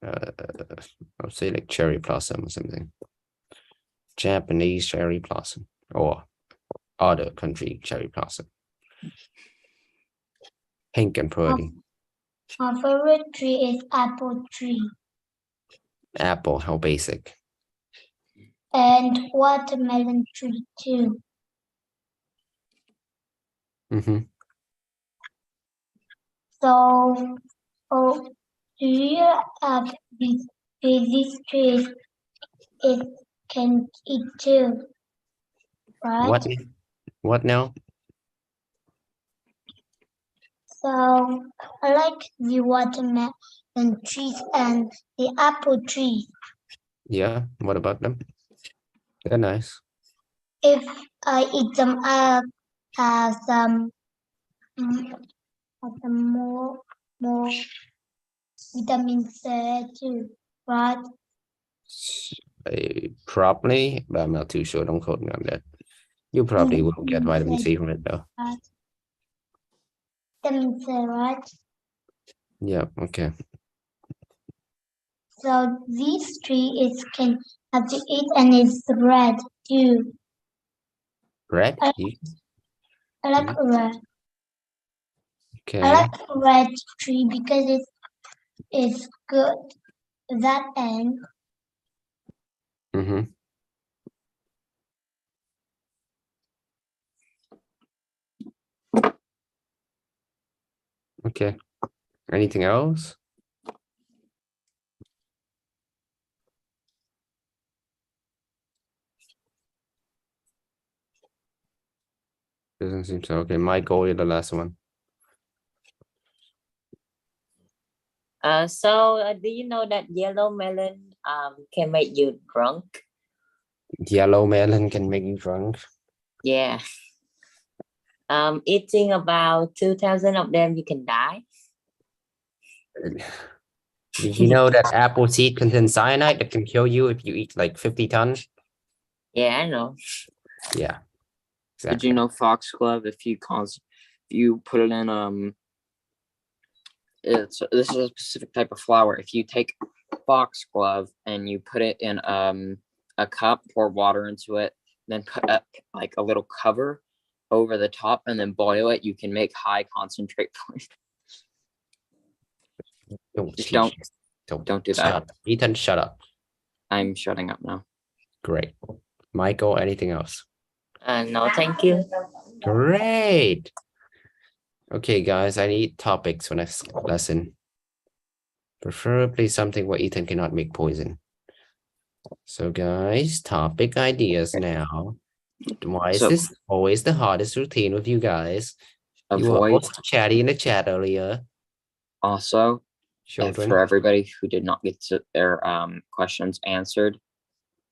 I'll say like cherry blossom or something. Japanese cherry blossom or other country cherry blossom. Pink and pretty.
My favorite tree is apple tree.
Apple, how basic.
And watermelon tree too. So, do you have these trees? It can eat too, right?
What now?
So I like the watermelon trees and the apple tree.
Yeah, what about them? They're nice.
If I eat them, I have some more vitamin C too. Right.
Probably, but I'm not too sure. Don't quote me on that. You probably will get vitamin C from it though.
Vitamin C, right?
Yeah, okay.
So this tree is can have to eat and it's red too.
Red?
I like red.
Okay.
I like red tree because it's good. That end.
Mm-hmm. Okay. Anything else? Doesn't seem so. Okay, Michael, you're the last one.
Do you know that yellow melon can make you drunk?
Yellow melon can make you drunk.
Yeah. Eating about 2,000 of them, you can die.
Did you know that apple seed contains cyanide that can kill you if you eat like 50 tons?
Yeah, I know.
Yeah.
Did
Exactly.
you know foxglove? If you put it in this is a specific type of flour. If you take foxglove and you put it in a cup, pour water into it, then put like a little cover over the top and then boil it, you can make high concentrate poison. Just don't do
Shut
that.
up. Ethan, shut up.
I'm shutting up now.
Great. Michael, anything else?
No, thank you.
Great. Okay, guys, I need topics for next lesson. Preferably something where Ethan cannot make poison. So, guys, topic ideas now. Why is this always the hardest routine with you guys? You were also chatty in the chat earlier.
Also,
Children.
for everybody who did not get their questions answered,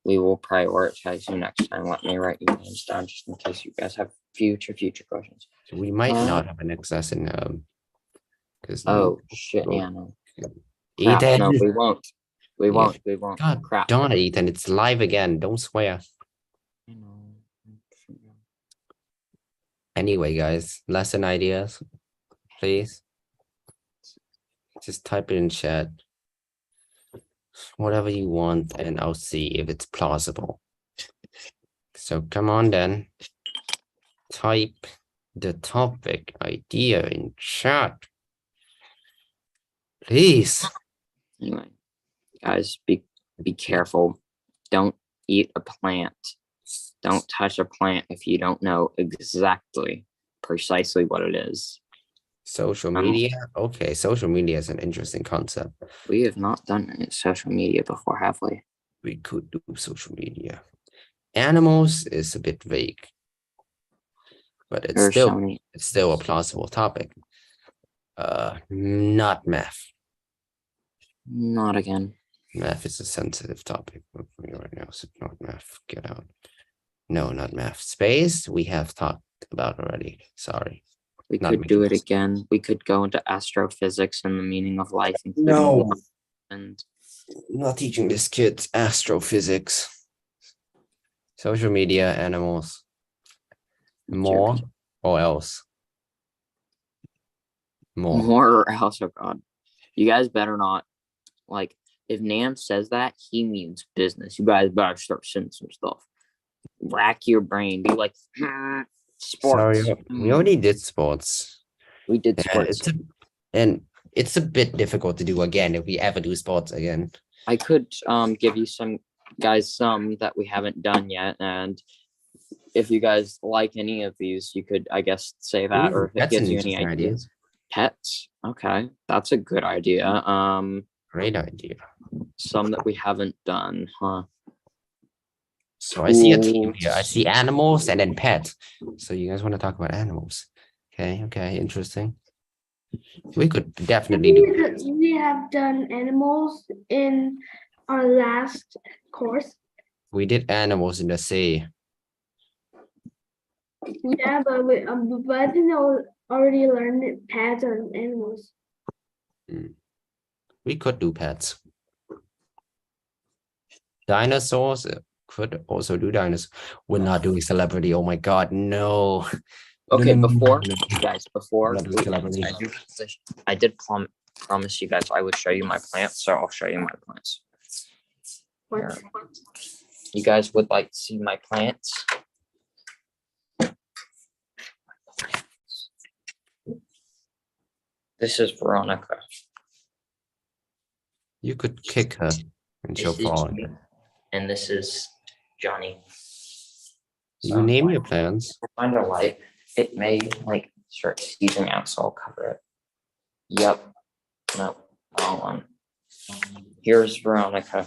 we will prioritize you next time. Let me write your names down just in case you guys have future questions.
So we might not have a next lesson. Because
shit, yeah, no.
Ethan.
No, we won't. We won't.
God darn it, Ethan. It's live again. Don't swear. Anyway, guys, lesson ideas, please. Just type it in chat. Whatever you want, and I'll see if it's plausible. So come on then. Type the topic idea in chat. Please.
Anyway, guys, be careful. Don't eat a plant. Don't touch a plant if you don't know precisely what it is.
Social media? Okay, social media is an interesting concept.
We have not done social media before, have we?
We could do social media. Animals is a bit vague, but it's still a plausible topic. Not math.
Not again.
Math is a sensitive topic for me right now, so not math. Get out. No, not math. Space, we have talked about already. Sorry.
We could do it again. We could go into astrophysics and the meaning of life.
No.
And
I'm not teaching this kid astrophysics. Social media, animals. More or else?
More or else, oh God. You guys better not, like, if Nam says that, he means business. You guys better start saying some stuff. Rack your brain. Be like, sports.
Sorry, we already did sports.
We did sports.
It's a bit difficult to do again if we ever do sports again.
I could give you some that we haven't done yet, and if you guys like any of these, you could, I guess, say that. Or if it gives you any ideas. Pets. Okay, that's a good idea.
Great idea.
Some that we haven't done, huh?
So I see a team here. I see animals and then pets. So you guys want to talk about animals? Okay, interesting. We could definitely do.
We have done animals in our last course.
We did animals in the sea.
Yeah, but I think I already learned pets and animals.
We could do pets. Dinosaurs could also do dinosaurs. We're not doing celebrity. Oh my god, no.
Okay,
No,
before
no.
guys, before
Not doing
we,
celebrity.
I did promise you guys I would show you my plants, so I'll show you my plants. Here. You guys would like to see my plants? This is Veronica.
You could kick her and she'll
This is
fall.
Jimmy, and this is Johnny.
You name your plants.
Kind of light. It may like start seizing out, so I'll cover it. Yep. No, wrong one. Here's Veronica.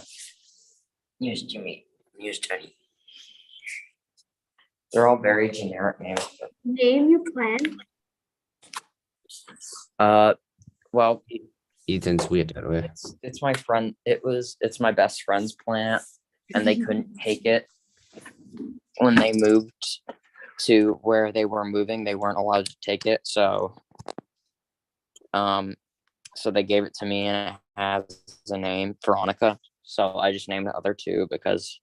Here's Jimmy. Here's Teddy. They're all very generic names.
Name your plant.
Well,
Ethan's weird that way.
it's my friend. It's my best friend's plant, and they couldn't take it when they moved to where they were moving. They weren't allowed to take it, so they gave it to me, and it has a name, Veronica. So I just named the other two because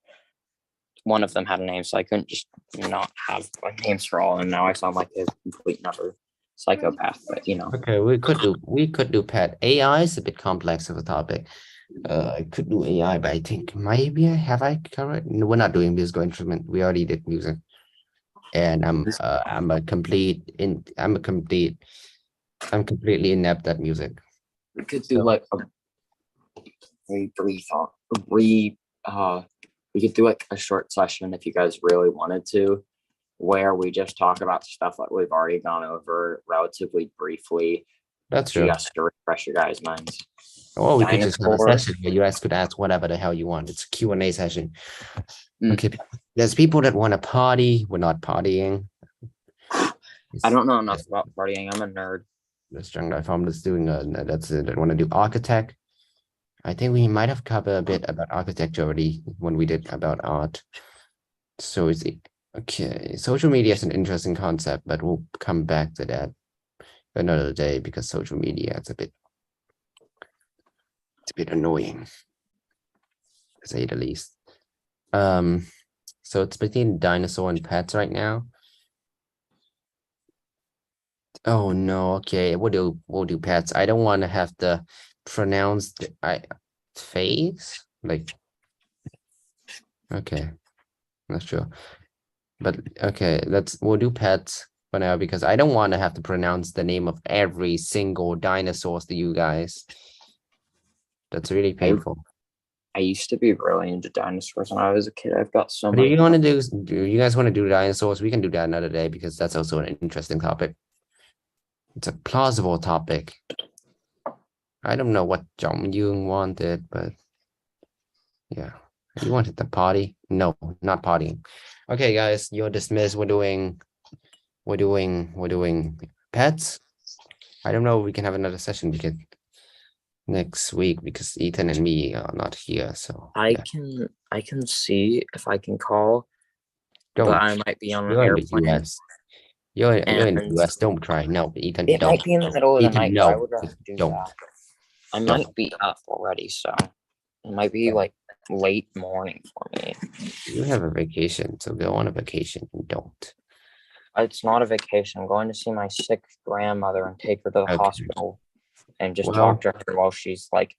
one of them had a name, so I couldn't just not have like names for all. And now I sound like a complete nutter psychopath, but you know.
Okay, we could do pet. AI is a bit complex of a topic. I could do AI, but I think maybe have I covered? No, we're not doing musical instrument. We already did music. And I'm completely inept at music.
We could do like we could do like a short session if you guys really wanted to, where we just talk about stuff that we've already gone over relatively briefly.
That's true.
Just to refresh your guys' minds.
Or we could just have a
Dinosaurs.
session where you guys could ask whatever the hell you want. It's a Q&A session.
Mm.
Okay. There's people that want to party. We're not partying.
I don't know enough about partying. I'm a nerd.
This young guy from that's doing that want to do architect. I think we might have covered a bit about architecture already when we did about art. So it's okay. Social media is an interesting concept, but we'll come back to that another day because social media is a bit annoying, to say the least. So it's between dinosaur and pets right now. Oh no, okay, we'll do pets. I don't want to have to pronounce the face like. Okay, not sure, but okay, we'll do pets for now because I don't want to have to pronounce the name of every single dinosaurs to you guys. That's really painful.
I used to be really into dinosaurs when I was a kid. I've got so
What
many.
do you want to do? Do you guys want to do dinosaurs? We can do that another day because that's also an interesting topic. It's a plausible topic. I don't know what Jong Yoon wanted, but yeah, you wanted the party. No, not partying. Okay, guys, you're dismissed. We're doing pets. I don't know if we can have another session because next week because Ethan and me are not here. So
I can see if I can call,
don't.
but I might be on an
You're in the
airplane.
US. You're in the
And
US. Don't try. No, Ethan,
It
don't.
might be in the middle of the
Ethan,
night,
no,
but I would rather do
don't.
that. I
Don't.
might be up already, so it might be like late morning for me.
You have a vacation, so go on a vacation and don't.
It's not a vacation. I'm going to see my sick grandmother and take her to the
Okay.
hospital and just
Well-
talk to her while she's like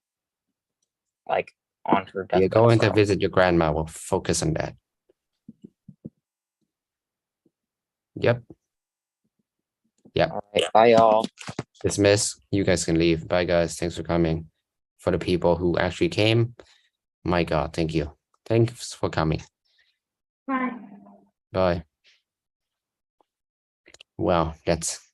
on her deathbed.
You're going to
bro.
visit your grandma. We'll focus on that. Yep.
All right, bye y'all.
Dismiss. You guys can leave. Bye, guys. Thanks for coming. For the people who actually came, my God, thank you. Thanks for coming.
Bye.
Bye. Wow, that's